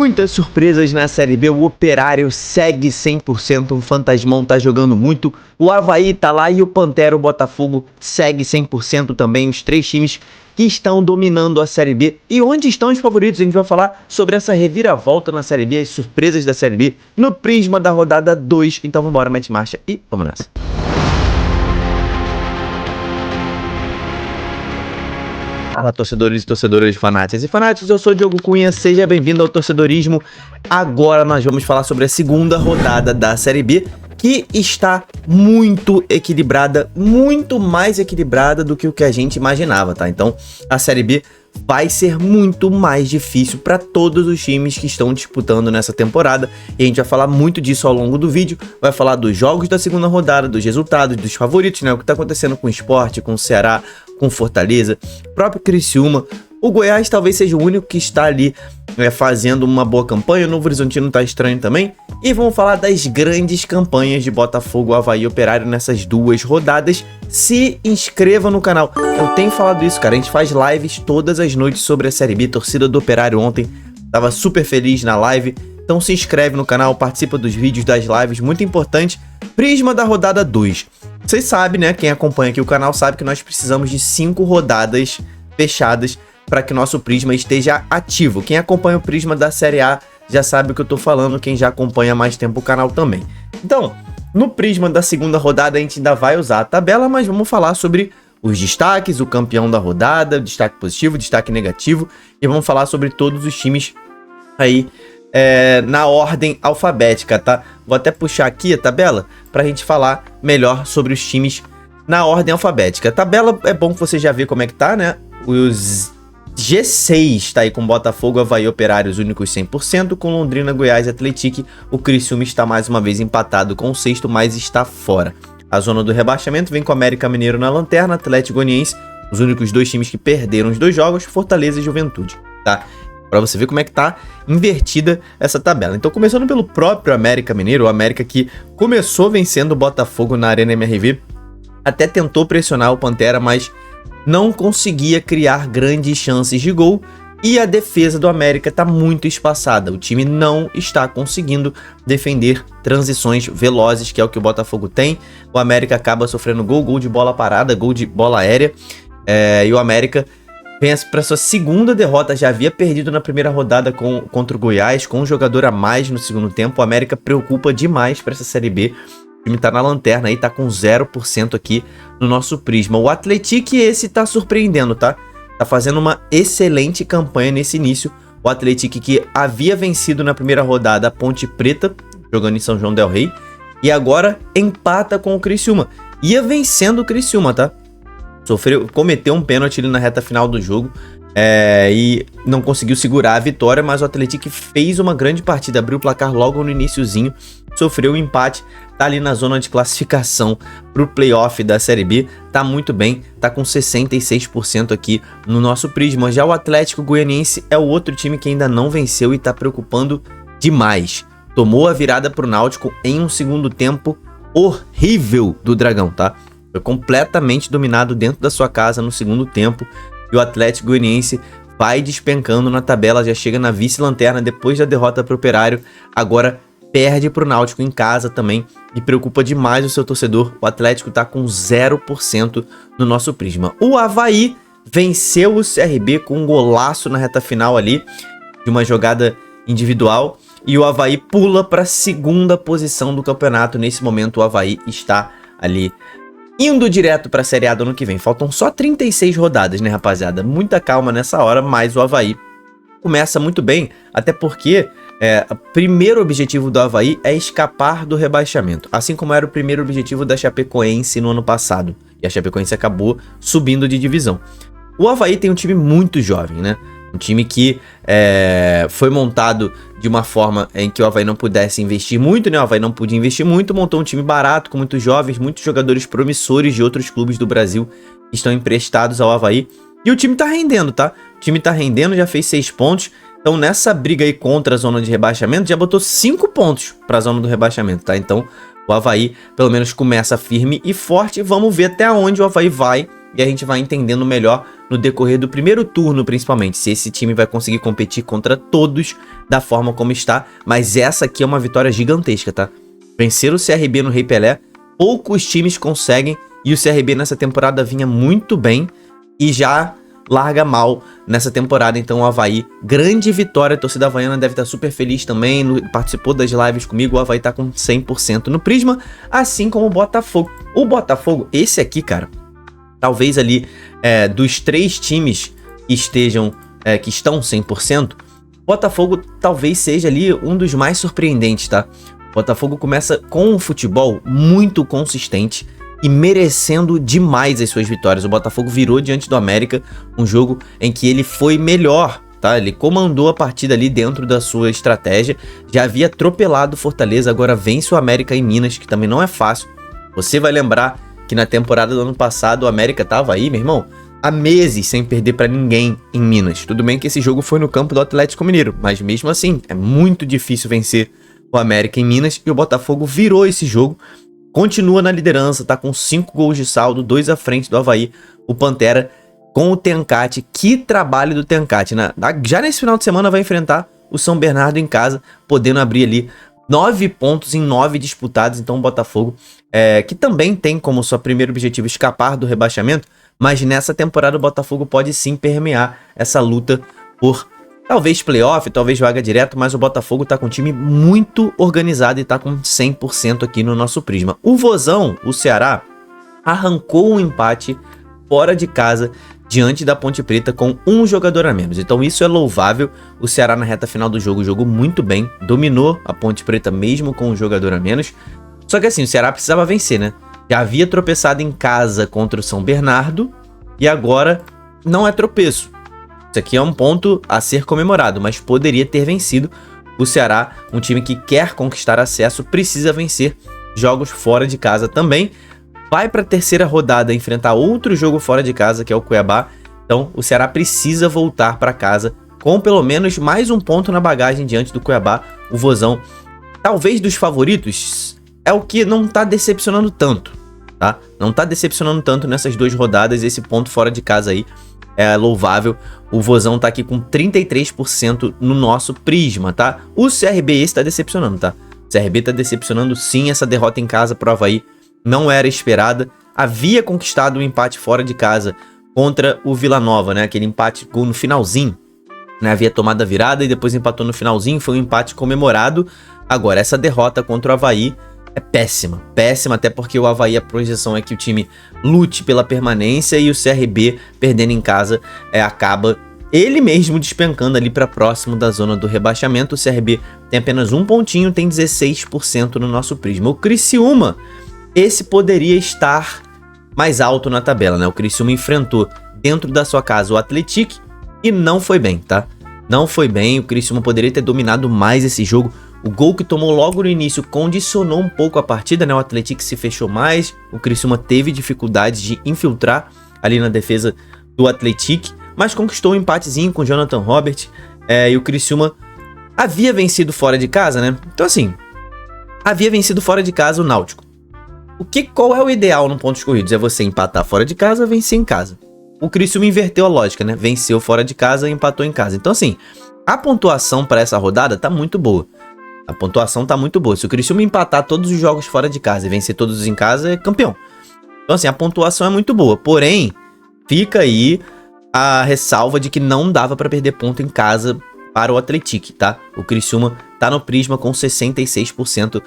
Muitas surpresas na Série B, o Operário segue 100%, o Fantasmão tá jogando muito, o Avaí tá lá e o Pantera, o Botafogo, segue 100% também, os três times que estão dominando a Série B. E onde estão os favoritos? A gente vai falar sobre essa reviravolta na Série B, as surpresas da Série B, no prisma da rodada 2. Então vambora, mete marcha e vamos nessa. Fala, torcedores e torcedoras, fanáticos e fanáticos, eu sou o Diogo Cunha, seja bem-vindo ao Torcedorismo. Agora nós vamos falar sobre a segunda rodada da Série B, que está muito equilibrada, muito mais equilibrada do que o que a gente imaginava, tá? Então, a Série B vai ser muito mais difícil para todos os times que estão disputando nessa temporada, e a gente vai falar muito disso ao longo do vídeo, vai falar dos jogos da segunda rodada, dos resultados, dos favoritos, né? O que tá acontecendo com o Sport, com o Ceará, com Fortaleza, próprio Criciúma. O Goiás talvez seja o único que está ali fazendo uma boa campanha, o Novo Horizontino tá estranho também. E vamos falar das grandes campanhas de Botafogo, Avaí e Operário nessas duas rodadas. Se inscreva no canal. Eu tenho falado isso, cara, a gente faz lives todas as noites sobre a Série B. Torcida do Operário ontem tava super feliz na live. Então se inscreve no canal, participa dos vídeos, das lives, muito importante. Prisma da rodada 2. Vocês sabem, né, quem acompanha aqui o canal sabe que nós precisamos de 5 rodadas fechadas para que o nosso Prisma esteja ativo. Quem acompanha o Prisma da Série A já sabe o que eu tô falando, quem já acompanha há mais tempo o canal também. Então, no Prisma da segunda rodada a gente ainda vai usar a tabela, mas vamos falar sobre os destaques, o campeão da rodada, destaque positivo, destaque negativo, e vamos falar sobre todos os times aí na ordem alfabética, tá? Vou até puxar aqui a tabela pra gente falar melhor sobre os times na ordem alfabética. A tabela é bom que você já vê como é que tá, né? Os G6 tá aí com Botafogo, Avaí, Operário, os únicos 100%, com Londrina, Goiás e Atlético. O Criciúma está mais uma vez empatado com o sexto, mas está fora. A zona do rebaixamento vem com América Mineiro na lanterna, Atlético Goianiense, os únicos dois times que perderam os dois jogos, Fortaleza e Juventude, tá? Pra você ver como é que tá invertida essa tabela. Então, começando pelo próprio América Mineiro, o América que começou vencendo o Botafogo na Arena MRV, até tentou pressionar o Pantera, mas não conseguia criar grandes chances de gol, e a defesa do América tá muito espaçada. O time não está conseguindo defender transições velozes, que é o que o Botafogo tem. O América acaba sofrendo gol de bola parada, gol de bola aérea, e o América vem para sua segunda derrota. Já havia perdido na primeira rodada contra o Goiás, com um jogador a mais no segundo tempo. O América preocupa demais para essa Série B. O time tá na lanterna aí, tá com 0% aqui no nosso Prisma. O Atlético, esse tá surpreendendo, tá? Tá fazendo uma excelente campanha nesse início. O Atlético que havia vencido na primeira rodada a Ponte Preta, jogando em São João del Rei, e agora empata com o Criciúma. Ia vencendo o Criciúma, tá? Cometeu um pênalti ali na reta final do jogo e não conseguiu segurar a vitória, mas o Atlético fez uma grande partida, abriu o placar logo no iniciozinho, sofreu um empate, tá ali na zona de classificação pro playoff da Série B, tá muito bem, tá com 66% aqui no nosso Prisma. Já o Atlético Goianiense é o outro time que ainda não venceu e tá preocupando demais. Tomou a virada pro Náutico em um segundo tempo horrível do Dragão, tá? Foi completamente dominado dentro da sua casa no segundo tempo, e o Atlético Goianiense vai despencando na tabela, já chega na vice-lanterna depois da derrota para o Operário, agora perde para o Náutico em casa também, e preocupa demais o seu torcedor. O Atlético tá com 0% no nosso Prisma. O Avaí venceu o CRB com um golaço na reta final ali, de uma jogada individual, e o Avaí pula para a segunda posição do campeonato. Nesse momento o Avaí está ali indo direto para a Série A do ano que vem. Faltam só 36 rodadas, né, rapaziada? Muita calma nessa hora, mas o Avaí começa muito bem, até porque o primeiro objetivo do Avaí é escapar do rebaixamento, assim como era o primeiro objetivo da Chapecoense no ano passado, e a Chapecoense acabou subindo de divisão. O Avaí tem um time muito jovem, né? Um time que foi montado de uma forma em que o Avaí não pudesse investir muito, né? O Avaí não podia investir muito, montou um time barato, com muitos jovens, muitos jogadores promissores de outros clubes do Brasil que estão emprestados ao Avaí. E o time tá rendendo, tá? O time tá rendendo, já fez 6 pontos. Então nessa briga aí contra a zona de rebaixamento, já botou 5 pontos para a zona do rebaixamento, tá? Então o Avaí pelo menos começa firme e forte. Vamos ver até onde o Avaí vai e a gente vai entendendo melhor no decorrer do primeiro turno, principalmente, se esse time vai conseguir competir contra todos da forma como está, mas essa aqui é uma vitória gigantesca, tá? Vencer o CRB no Rei Pelé, poucos times conseguem, e o CRB nessa temporada vinha muito bem e já larga mal nessa temporada. Então o Avaí, grande vitória, a torcida havaiana deve estar super feliz também, participou das lives comigo, o Avaí tá com 100% no Prisma, assim como o Botafogo. O Botafogo, esse aqui, cara, talvez ali dos 3 times que estão 100%, Botafogo talvez seja ali um dos mais surpreendentes, tá? O Botafogo começa com um futebol muito consistente e merecendo demais as suas vitórias. O Botafogo virou diante do América, um jogo em que ele foi melhor, tá? Ele comandou a partida ali dentro da sua estratégia, já havia atropelado o Fortaleza, agora vence o América em Minas, que também não é fácil. Você vai lembrar que na temporada do ano passado o América tava aí, meu irmão, há meses sem perder pra ninguém em Minas. Tudo bem que esse jogo foi no campo do Atlético Mineiro, mas mesmo assim, é muito difícil vencer o América em Minas, e o Botafogo virou esse jogo, continua na liderança, tá com 5 gols de saldo, 2 à frente do Avaí, o Pantera com o Tencate. Que trabalho do Tencate, né? Já nesse final de semana vai enfrentar o São Bernardo em casa, podendo abrir ali 9 pontos em 9 disputados. Então o Botafogo, que também tem como seu primeiro objetivo escapar do rebaixamento, mas nessa temporada o Botafogo pode sim permear essa luta por talvez playoff, talvez vaga direto, mas o Botafogo tá com um time muito organizado e tá com 100% aqui no nosso Prisma. O Vozão, o Ceará, arrancou um empate fora de casa diante da Ponte Preta com um jogador a menos. Então isso é louvável. O Ceará na reta final do jogo jogou muito bem, dominou a Ponte Preta mesmo com um jogador a menos. Só que assim, o Ceará precisava vencer, né? Já havia tropeçado em casa contra o São Bernardo e agora não é tropeço. Isso aqui é um ponto a ser comemorado, mas poderia ter vencido. O Ceará, um time que quer conquistar acesso, precisa vencer jogos fora de casa também. Vai para a terceira rodada enfrentar outro jogo fora de casa, que é o Cuiabá. Então o Ceará precisa voltar para casa com pelo menos mais um ponto na bagagem diante do Cuiabá. O Vozão, talvez dos favoritos, é o que não tá decepcionando tanto, tá? Não tá decepcionando tanto nessas 2 rodadas. Esse ponto fora de casa aí é louvável. O Vozão tá aqui com 33% no nosso Prisma, tá? O CRB esse tá decepcionando, tá? O CRB tá decepcionando sim, essa derrota em casa pro Avaí não era esperada. Havia conquistado um empate fora de casa contra o Vila Nova, né? Aquele empate no finalzinho, né? Havia tomado a virada e depois empatou no finalzinho, foi um empate comemorado. Agora, essa derrota contra o Avaí é péssima, péssima, até porque o Avaí, a projeção é que o time lute pela permanência e o CRB, perdendo em casa, acaba ele mesmo despencando ali para próximo da zona do rebaixamento. O CRB tem apenas um pontinho, tem 16% no nosso Prisma. O Criciúma, esse poderia estar mais alto na tabela, né? O Criciúma enfrentou dentro da sua casa o Atlético e não foi bem, tá? Não foi bem, o Criciúma poderia ter dominado mais esse jogo. O gol que tomou logo no início condicionou um pouco a partida, né? O Atlético se fechou mais, o Criciúma teve dificuldades de infiltrar ali na defesa do Atlético, mas conquistou um empatezinho com o Jonathan Robert, e o Criciúma havia vencido fora de casa, né? Então assim, havia vencido fora de casa o Náutico. Qual é o ideal no pontos corridos? É você empatar fora de casa, vencer em casa. O Criciúma inverteu a lógica, né? Venceu fora de casa e empatou em casa. Então assim, a pontuação para essa rodada tá muito boa. A pontuação tá muito boa. Se o Criciúma empatar todos os jogos fora de casa e vencer todos em casa, é campeão. Então assim, a pontuação é muito boa. Porém, fica aí a ressalva de que não dava para perder ponto em casa para o Atlético, tá? O Criciúma tá no Prisma com 66%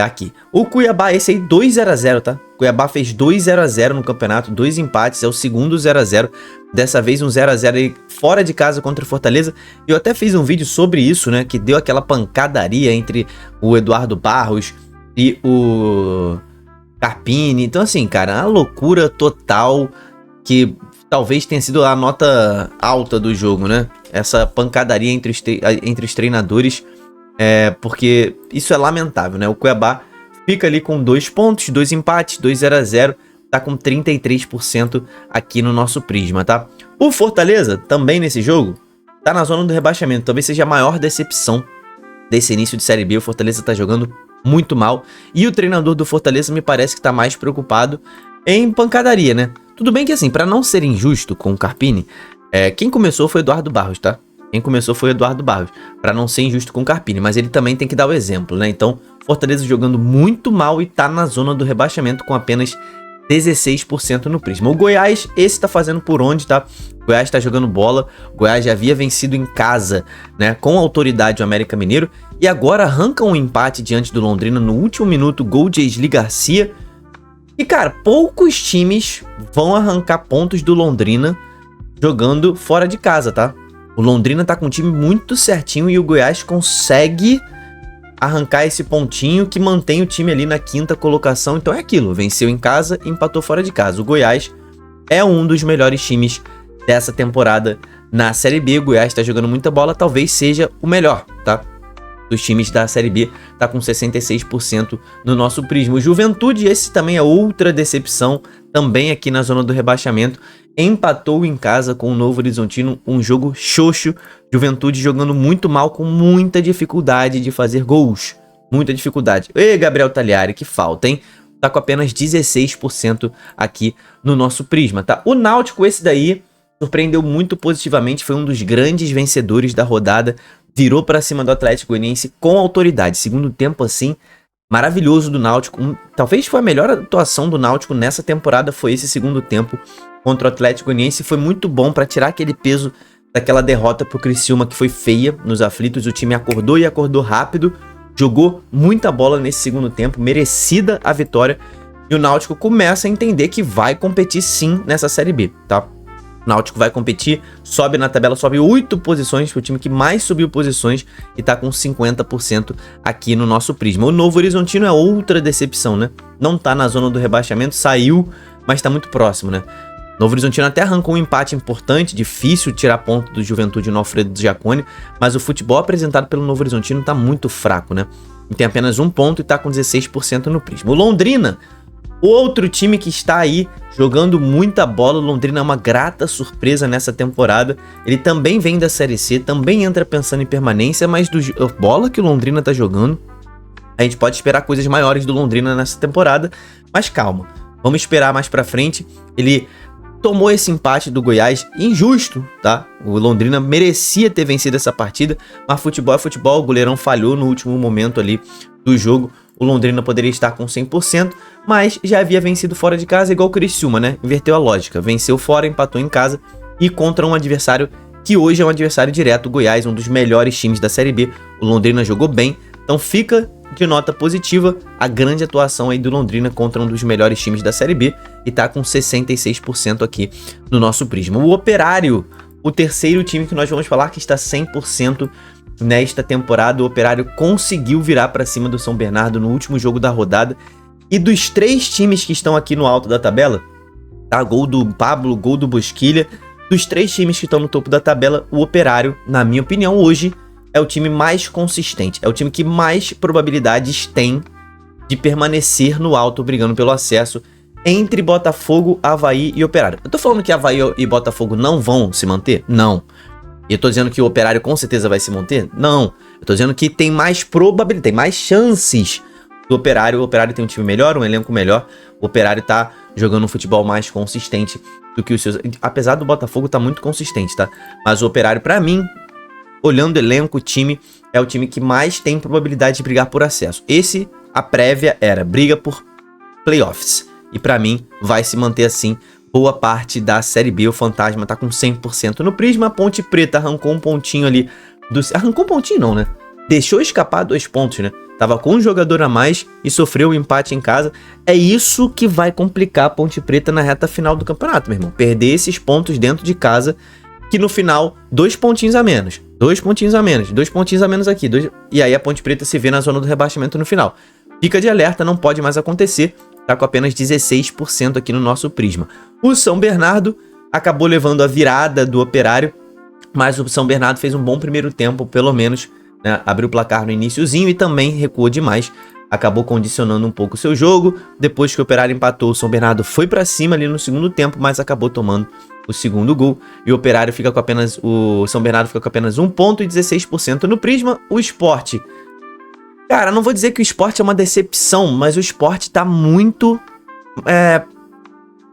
aqui. O Cuiabá, esse aí 2-0-0, tá? O Cuiabá fez 2-0-0 no campeonato, 2 empates, é o segundo 0-0. Dessa vez um 0-0 aí fora de casa contra o Fortaleza. Eu até fiz um vídeo sobre isso, né? Que deu aquela pancadaria entre o Eduardo Barros e o Carpini. Então assim, cara, uma loucura total que talvez tenha sido a nota alta do jogo, né? Essa pancadaria entre os treinadores, porque isso é lamentável, né? O Cuiabá fica ali com 2 pontos, 2 empates, 2-0-0, tá com 33% aqui no nosso Prisma, tá? O Fortaleza, também nesse jogo, tá na zona do rebaixamento. Talvez seja a maior decepção desse início de Série B. O Fortaleza tá jogando muito mal e o treinador do Fortaleza me parece que tá mais preocupado em pancadaria, né? Tudo bem que assim, pra não ser injusto com o Carpini, quem começou foi o Eduardo Barros, tá? Quem começou foi o Eduardo Barros, pra não ser injusto com o Carpini, mas ele também tem que dar o exemplo, né? Então, Fortaleza jogando muito mal e tá na zona do rebaixamento com apenas 16% no Prisma. O Goiás, esse tá fazendo por onde, tá? O Goiás tá jogando bola, o Goiás já havia vencido em casa, né, com autoridade o América Mineiro, e agora arranca um empate diante do Londrina no último minuto, gol de Esli Garcia. E cara, poucos times vão arrancar pontos do Londrina jogando fora de casa, tá? O Londrina tá com um time muito certinho e o Goiás consegue arrancar esse pontinho que mantém o time ali na 5ª colocação. Então é aquilo, venceu em casa, empatou fora de casa. O Goiás é um dos melhores times dessa temporada na Série B. O Goiás tá jogando muita bola, talvez seja o melhor, tá? Dos times da Série B, tá com 66% no nosso Prisma. O Juventude, esse também é outra decepção, também aqui na zona do rebaixamento, empatou em casa com o Novo Horizontino, um jogo xoxo. Juventude jogando muito mal, com muita dificuldade de fazer gols, muita dificuldade. Ei, Gabriel Tagliari, que falta, hein? Tá com apenas 16% aqui no nosso Prisma, tá? O Náutico, esse daí, surpreendeu muito positivamente, foi um dos grandes vencedores da rodada, virou para cima do Atlético Goianiense com autoridade. Segundo tempo, assim, maravilhoso do Náutico. Talvez foi a melhor atuação do Náutico nessa temporada, foi esse segundo tempo contra o Atlético Goianiense. Foi muito bom para tirar aquele peso daquela derrota pro Criciúma, que foi feia nos aflitos. O time acordou e acordou rápido, jogou muita bola nesse segundo tempo, merecida a vitória. E o Náutico começa a entender que vai competir sim nessa Série B, tá? O Náutico vai competir, sobe na tabela, sobe 8 posições, foi o time que mais subiu posições e tá com 50% aqui no nosso Prisma. O Novo Horizontino é outra decepção, né? Não tá na zona do rebaixamento, saiu, mas tá muito próximo, né? O Novo Horizontino até arrancou um empate importante, difícil tirar ponto do Juventude no Alfredo Giacone, mas o futebol apresentado pelo Novo Horizontino tá muito fraco, né? E tem apenas um ponto e tá com 16% no Prisma. O Londrina, outro time que está aí jogando muita bola. O Londrina é uma grata surpresa nessa temporada. Ele também vem da Série C, também entra pensando em permanência, mas do bola que o Londrina tá jogando, a gente pode esperar coisas maiores do Londrina nessa temporada, mas calma, vamos esperar mais pra frente. Ele tomou esse empate do Goiás injusto, tá? O Londrina merecia ter vencido essa partida, mas futebol é futebol, o goleirão falhou no último momento ali do jogo. O Londrina poderia estar com 100%, mas já havia vencido fora de casa, igual o Criciúma, né? Inverteu a lógica, venceu fora, empatou em casa e contra um adversário que hoje é um adversário direto, o Goiás, um dos melhores times da Série B. O Londrina jogou bem, então fica de nota positiva a grande atuação aí do Londrina contra um dos melhores times da Série B e tá com 66% aqui no nosso Prisma. O Operário, o terceiro time que nós vamos falar que está 100% nesta temporada. O Operário conseguiu virar para cima do São Bernardo no último jogo da rodada. E dos 3 times que estão aqui no alto da tabela, tá? Gol do Pablo, gol do Bosquilha. Dos 3 times que estão no topo da tabela, o Operário, na minha opinião, hoje é o time mais consistente. É o time que mais probabilidades tem de permanecer no alto, brigando pelo acesso, entre Botafogo, Avaí e Operário. Eu tô falando que Avaí e Botafogo não vão se manter? Não. E eu tô dizendo que o Operário com certeza vai se manter? Não. Eu tô dizendo que tem mais probabilidade, tem mais chances do Operário. O Operário tem um time melhor, um elenco melhor. O Operário tá jogando um futebol mais consistente do que os seus... Apesar do Botafogo tá muito consistente, tá? Mas o Operário, pra mim, olhando o elenco, o time, é o time que mais tem probabilidade de brigar por acesso. A prévia era briga por playoffs. E pra mim, vai se manter assim boa parte da Série B. O Fantasma tá com 100% no Prisma. A Ponte Preta arrancou um pontinho ali. Arrancou um pontinho não, né? Deixou escapar 2 pontos, né? Tava com um jogador a mais e sofreu um empate em casa. É isso que vai complicar a Ponte Preta na reta final do campeonato, meu irmão. Perder esses pontos dentro de casa, que no final, 2 pontinhos a menos. 2 pontinhos a menos. 2 pontinhos a menos aqui. E aí a Ponte Preta se vê na zona do rebaixamento no final. Fica de alerta, não pode mais acontecer. Tá com apenas 16% aqui no nosso Prisma. O São Bernardo acabou levando a virada do Operário, mas o São Bernardo fez um bom primeiro tempo, pelo menos, né? Abriu o placar no iniciozinho e também recuou demais. Acabou condicionando um pouco o seu jogo. Depois que o Operário empatou, o São Bernardo foi para cima ali no segundo tempo, mas acabou tomando o segundo gol. E o Operário fica com apenas... O São Bernardo fica com apenas 1 ponto e 16% no Prisma. O Sport... Cara, não vou dizer que o Sport é uma decepção, mas o Sport tá muito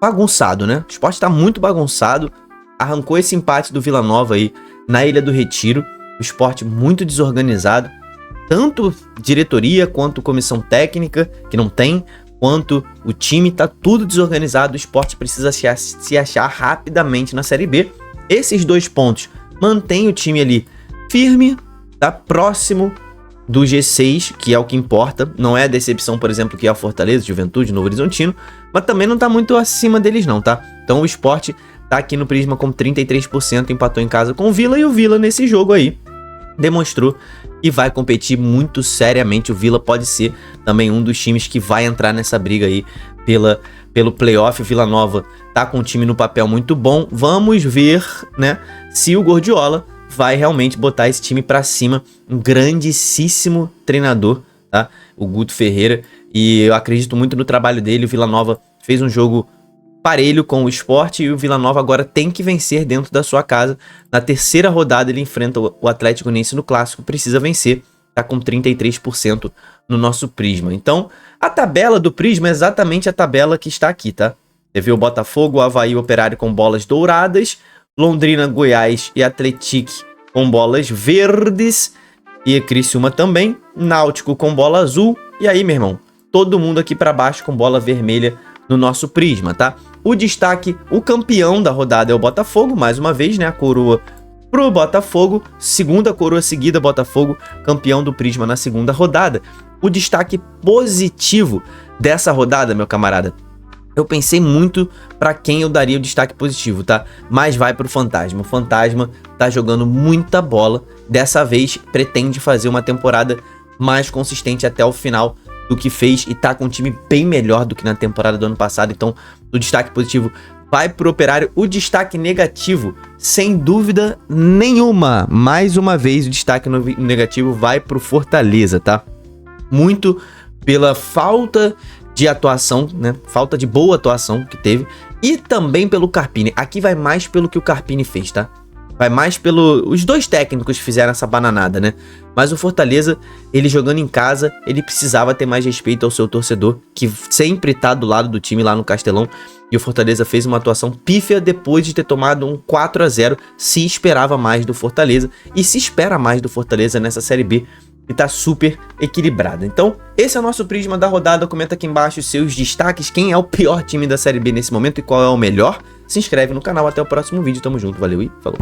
bagunçado, né? O Sport tá muito bagunçado. Arrancou esse empate do Vila Nova aí na Ilha do Retiro. O Sport muito desorganizado. Tanto diretoria quanto comissão técnica, que não tem, quanto o time, tá tudo desorganizado. O Sport precisa se achar rapidamente na Série B. Esses 2 pontos mantém o time ali firme, tá próximo do G6, que é o que importa. Não é a decepção, por exemplo, que é a Fortaleza, Juventude, Novo Horizontino, mas também não tá muito acima deles não, tá? Então o Sport tá aqui no Prisma com 33%, empatou em casa com o Vila, e o Vila nesse jogo aí demonstrou e vai competir muito seriamente. O Vila pode ser também um dos times que vai entrar nessa briga aí pelo playoff. O Vila Nova tá com um time no papel muito bom. Vamos ver, né, se o Guardiola vai realmente botar esse time pra cima. Um grandíssimo treinador, tá? O Guto Ferreira. E eu acredito muito no trabalho dele. O Vila Nova fez um jogo parelho com o Sport e o Vila Nova agora tem que vencer dentro da sua casa. Na terceira rodada ele enfrenta o Atlético Goianiense no Clássico, precisa vencer, tá com 33% no nosso Prisma. Então, a tabela do Prisma é exatamente a tabela que está aqui, tá? Você vê o Botafogo, o Avaí, o Operário com bolas douradas, Londrina, Goiás e Atlético com bolas verdes, e Criciúma também, Náutico com bola azul, e aí, meu irmão, todo mundo aqui para baixo com bola vermelha no nosso Prisma, tá? O destaque, o campeão da rodada é o Botafogo, mais uma vez, né? A coroa pro Botafogo, segunda coroa seguida, Botafogo, campeão do Prisma na segunda rodada. O destaque positivo dessa rodada, meu camarada, eu pensei muito para quem eu daria o destaque positivo, tá? Mas vai pro Fantasma. O Fantasma tá jogando muita bola, dessa vez pretende fazer uma temporada mais consistente até o final do que fez e tá com um time bem melhor do que na temporada do ano passado. Então, o destaque positivo vai pro Operário. O destaque negativo, sem dúvida nenhuma, mais uma vez o destaque negativo vai pro Fortaleza, tá? Muito pela falta de atuação, né? Falta de boa atuação que teve, e também pelo Carpini. Aqui vai mais pelo que o Carpini fez, tá? Vai mais pelo... Os 2 técnicos fizeram essa bananada, né? Mas o Fortaleza, ele jogando em casa, ele precisava ter mais respeito ao seu torcedor, que sempre tá do lado do time lá no Castelão. E o Fortaleza fez uma atuação pífia depois de ter tomado um 4-0. Se esperava mais do Fortaleza, e se espera mais do Fortaleza nessa Série B, que tá super equilibrada. Então, esse é o nosso Prisma da rodada. Comenta aqui embaixo os seus destaques. Quem é o pior time da Série B nesse momento e qual é o melhor? Se inscreve no canal. Até o próximo vídeo. Tamo junto. Valeu e falou.